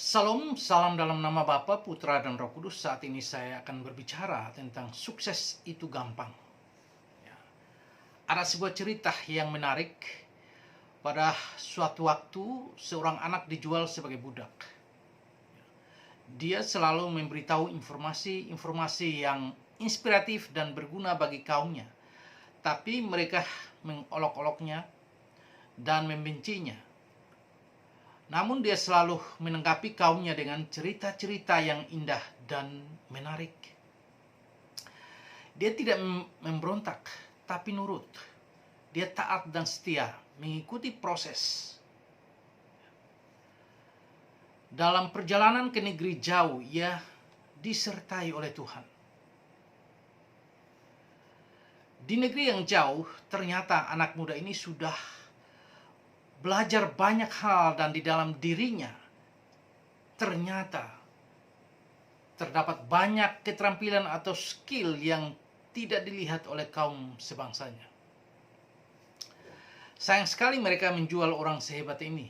Salam, salam dalam nama Bapa, Putra, dan Roh Kudus. Saat ini saya akan berbicara tentang sukses itu gampang. Ya. Ada sebuah cerita yang menarik. Pada suatu waktu, seorang anak dijual sebagai budak. Dia selalu memberitahu informasi-informasi yang inspiratif dan berguna bagi kaumnya. Tapi mereka mengolok-oloknya dan membencinya. Namun dia selalu menanggapi kaumnya dengan cerita-cerita yang indah dan menarik. Dia tidak memberontak, tapi nurut. Dia taat dan setia, mengikuti proses. Dalam perjalanan ke negeri jauh, ia disertai oleh Tuhan. Di negeri yang jauh, ternyata anak muda ini sudah belajar banyak hal, dan di dalam dirinya ternyata terdapat banyak keterampilan atau skill yang tidak dilihat oleh kaum sebangsanya. Sayang sekali mereka menjual orang sehebat ini.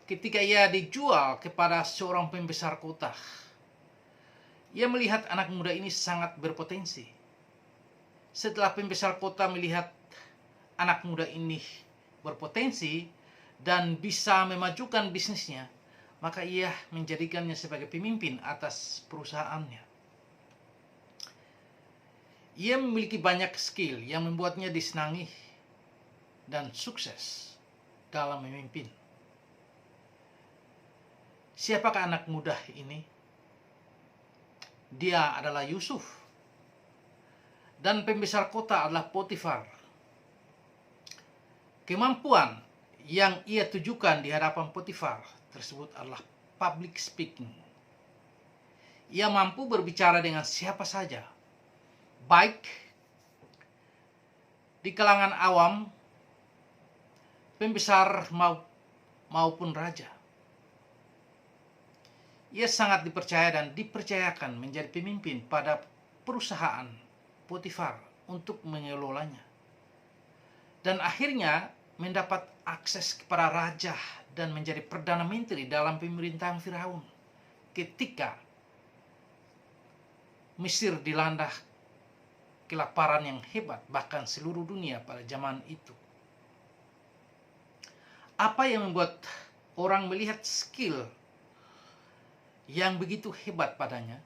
Ketika ia dijual kepada seorang pembesar kota, ia melihat anak muda ini sangat berpotensi. Setelah pembesar kota melihat anak muda ini berpotensi dan bisa memajukan bisnisnya, maka ia menjadikannya sebagai pemimpin atas perusahaannya. Ia memiliki banyak skill yang membuatnya disenangi dan sukses dalam memimpin. Siapakah anak muda ini? Dia adalah Yusuf, dan pembesar kota adalah Potifar. Kemampuan yang ia tujukan di hadapan Potifar tersebut adalah public speaking. Ia mampu berbicara dengan siapa saja, baik di kalangan awam, pembesar maupun raja. Ia sangat dipercaya dan dipercayakan menjadi pemimpin pada perusahaan Potifar untuk mengelolanya. Dan akhirnya mendapat akses kepada raja dan menjadi perdana menteri dalam pemerintahan Firaun ketika Mesir dilanda kelaparan yang hebat, bahkan seluruh dunia pada zaman itu. Apa yang membuat orang melihat skill yang begitu hebat padanya?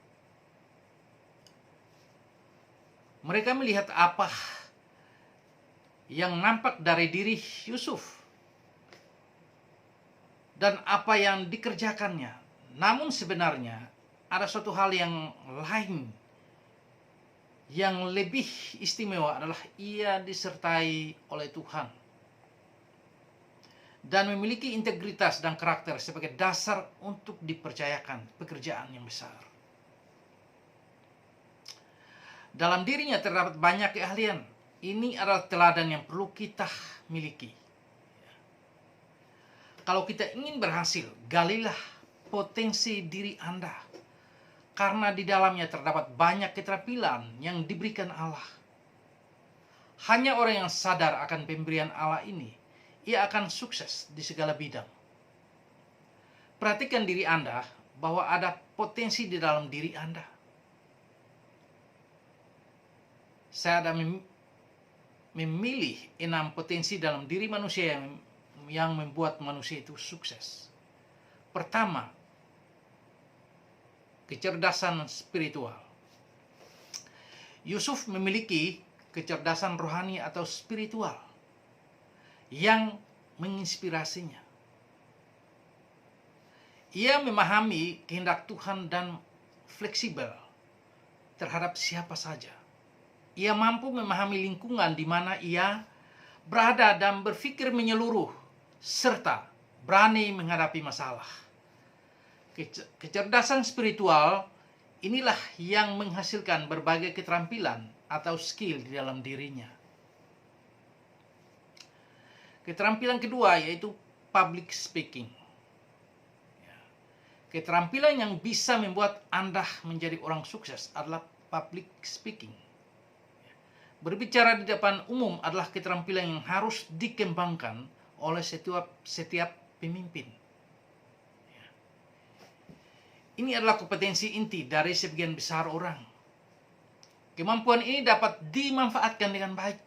Mereka melihat apa yang nampak dari diri Yusuf dan apa yang dikerjakannya. Namun sebenarnya ada suatu hal yang lain yang lebih istimewa, adalah ia disertai oleh Tuhan dan memiliki integritas dan karakter sebagai dasar untuk dipercayakan pekerjaan yang besar. Dalam dirinya terdapat banyak keahlian. Ini adalah teladan yang perlu kita miliki. Kalau kita ingin berhasil, galilah potensi diri Anda, karena di dalamnya terdapat banyak keterampilan yang diberikan Allah. Hanya orang yang sadar akan pemberian Allah ini, ia akan sukses di segala bidang. Perhatikan diri Anda bahwa ada potensi di dalam diri Anda. Saya ada memilih 6 potensi dalam diri manusia yang membuat manusia itu sukses. Pertama, kecerdasan spiritual. Yusuf memiliki kecerdasan rohani atau spiritual yang menginspirasinya. Ia memahami kehendak Tuhan dan fleksibel terhadap siapa saja. Ia mampu memahami lingkungan di mana ia berada dan berpikir menyeluruh, serta berani menghadapi masalah. Kecerdasan spiritual inilah yang menghasilkan berbagai keterampilan atau skill di dalam dirinya. Keterampilan kedua yaitu public speaking. Keterampilan yang bisa membuat Anda menjadi orang sukses adalah public speaking. Berbicara di depan umum adalah keterampilan yang harus dikembangkan oleh setiap pemimpin. Ini adalah kompetensi inti dari sebagian besar orang. Kemampuan ini dapat dimanfaatkan dengan baik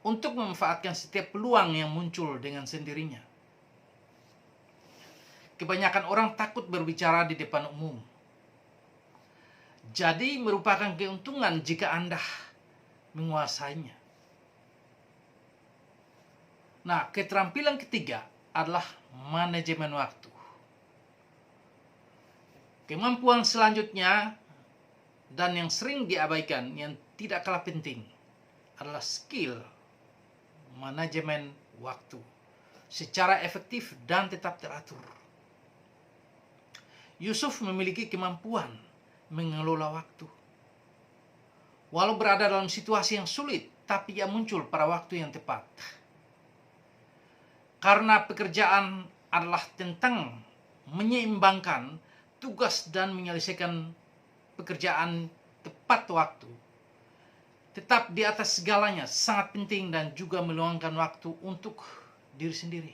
untuk memanfaatkan setiap peluang yang muncul dengan sendirinya. Kebanyakan orang takut berbicara di depan umum. Jadi merupakan keuntungan jika Anda menguasainya. Nah, keterampilan ketiga adalah manajemen waktu. Kemampuan selanjutnya dan yang sering diabaikan, yang tidak kalah penting, adalah skill manajemen waktu secara efektif dan tetap teratur. Yusuf memiliki kemampuan mengelola waktu. Walau berada dalam situasi yang sulit, tapi ia muncul pada waktu yang tepat. Karena pekerjaan adalah tentang menyeimbangkan tugas dan menyelesaikan pekerjaan tepat waktu. Tetap di atas segalanya sangat penting dan juga meluangkan waktu untuk diri sendiri.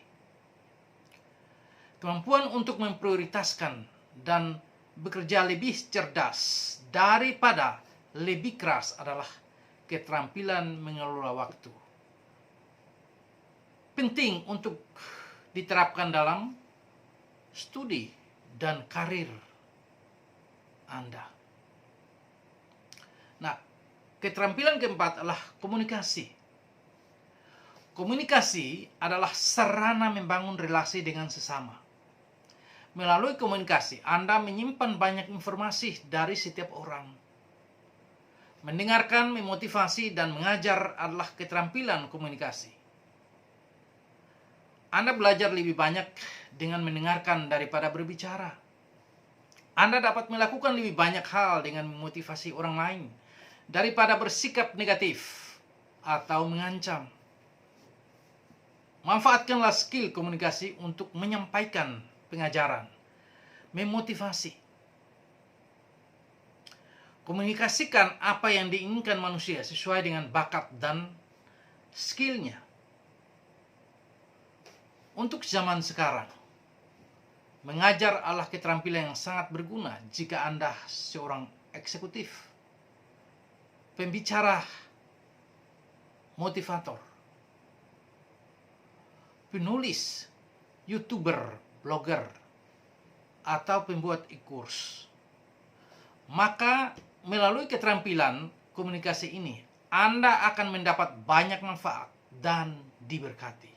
Kemampuan untuk memprioritaskan dan bekerja lebih cerdas daripada lebih keras adalah keterampilan mengelola waktu. Penting untuk diterapkan dalam studi dan karir Anda. Nah, keterampilan keempat adalah komunikasi. Komunikasi adalah sarana membangun relasi dengan sesama. Melalui komunikasi, Anda menyimpan banyak informasi dari setiap orang. Mendengarkan, memotivasi, dan mengajar adalah keterampilan komunikasi. Anda belajar lebih banyak dengan mendengarkan daripada berbicara. Anda dapat melakukan lebih banyak hal dengan memotivasi orang lain daripada bersikap negatif atau mengancam. Manfaatkanlah skill komunikasi untuk menyampaikan pengajaran, memotivasi. Komunikasikan apa yang diinginkan manusia sesuai dengan bakat dan skillnya. Untuk zaman sekarang, mengajar adalah keterampilan yang sangat berguna jika Anda seorang eksekutif, pembicara, motivator, penulis, YouTuber, blogger, atau pembuat e-course. Maka melalui keterampilan komunikasi ini, Anda akan mendapat banyak manfaat dan diberkati.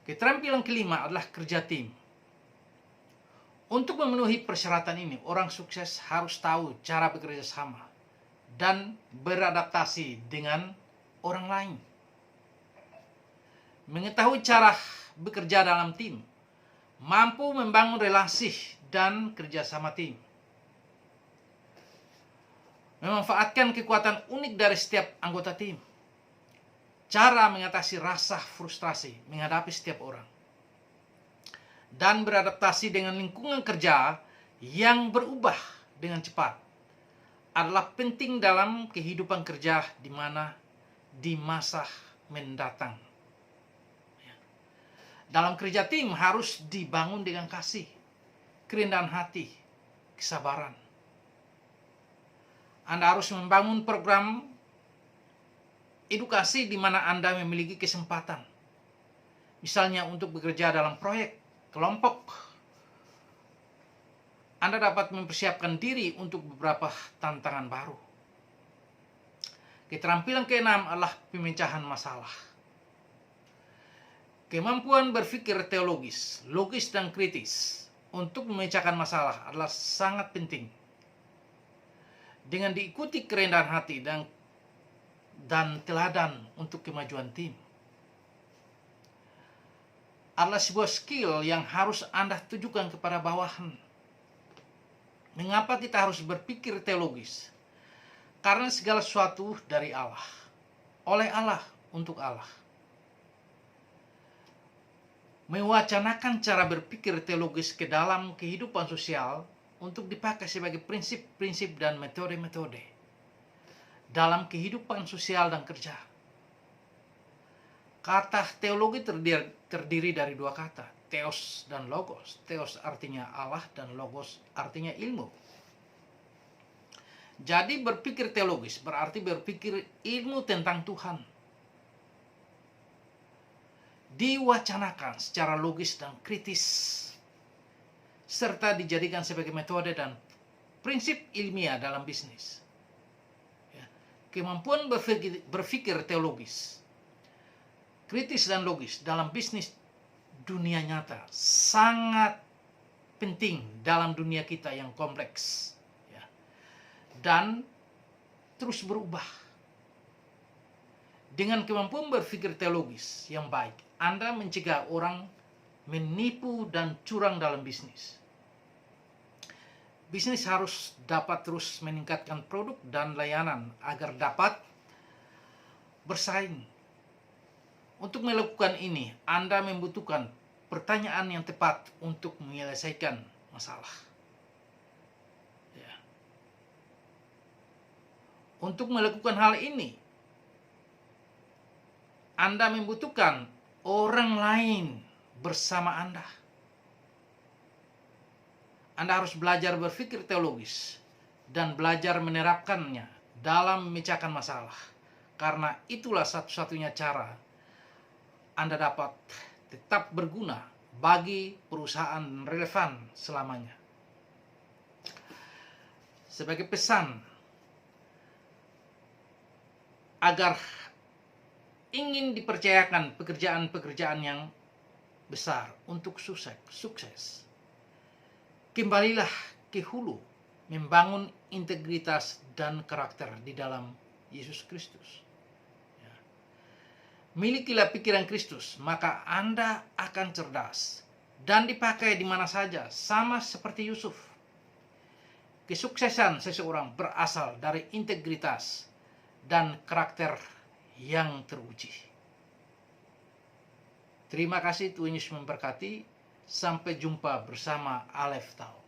Keterampilan kelima adalah kerja tim. Untuk memenuhi persyaratan ini, orang sukses harus tahu cara bekerja sama dan beradaptasi dengan orang lain. Mengetahui cara bekerja dalam tim, mampu membangun relasi dan kerjasama tim. Memanfaatkan kekuatan unik dari setiap anggota tim. Cara mengatasi rasa frustrasi menghadapi setiap orang. Dan beradaptasi dengan lingkungan kerja yang berubah dengan cepat adalah penting dalam kehidupan kerja di masa mendatang. Dalam kerja tim harus dibangun dengan kasih, kerendahan hati, kesabaran. Anda harus membangun program edukasi di mana Anda memiliki kesempatan. Misalnya untuk bekerja dalam proyek, kelompok. Anda dapat mempersiapkan diri untuk beberapa tantangan baru. Keterampilan keenam adalah pemecahan masalah. Kemampuan berpikir teologis, logis, dan kritis untuk memecahkan masalah adalah sangat penting. Dengan diikuti kerendahan hati dan teladan untuk kemajuan tim, adalah sebuah skill yang harus Anda tujukan kepada bawahan. Mengapa kita harus berpikir teologis? Karena segala sesuatu dari Allah, oleh Allah, untuk Allah. Mewacanakan cara berpikir teologis ke dalam kehidupan sosial untuk dipakai sebagai prinsip-prinsip dan metode-metode dalam kehidupan sosial dan kerja. Kata teologi terdiri dari dua kata, Theos dan logos. Theos artinya Allah dan logos artinya ilmu. Jadi berpikir teologis berarti berpikir ilmu tentang Tuhan. Diwacanakan secara logis dan kritis, serta dijadikan sebagai metode dan prinsip ilmiah dalam bisnis. Kemampuan berpikir teologis, kritis dan logis dalam bisnis dunia nyata sangat penting dalam dunia kita yang kompleks dan terus berubah. Dengan kemampuan berpikir teologis yang baik, Anda mencegah orang menipu dan curang dalam bisnis. Bisnis harus dapat terus meningkatkan produk dan layanan agar dapat bersaing. Untuk melakukan ini, Anda membutuhkan pertanyaan yang tepat untuk menyelesaikan masalah. Untuk melakukan hal ini, Anda membutuhkan orang lain bersama Anda. Anda harus belajar berpikir teologis dan belajar menerapkannya dalam memecahkan masalah. Karena itulah satu-satunya cara Anda dapat tetap berguna bagi perusahaan relevan selamanya. Sebagai pesan, agar ingin dipercayakan pekerjaan-pekerjaan yang besar untuk sukses, kembalilah ke hulu, membangun integritas dan karakter di dalam Yesus Kristus. Milikilah pikiran Kristus, maka Anda akan cerdas dan dipakai di mana saja, sama seperti Yusuf. Kesuksesan seseorang berasal dari integritas dan karakter yang teruji. Terima kasih, Tuhan Yesus memberkati. Sampai jumpa bersama Aleph Tau.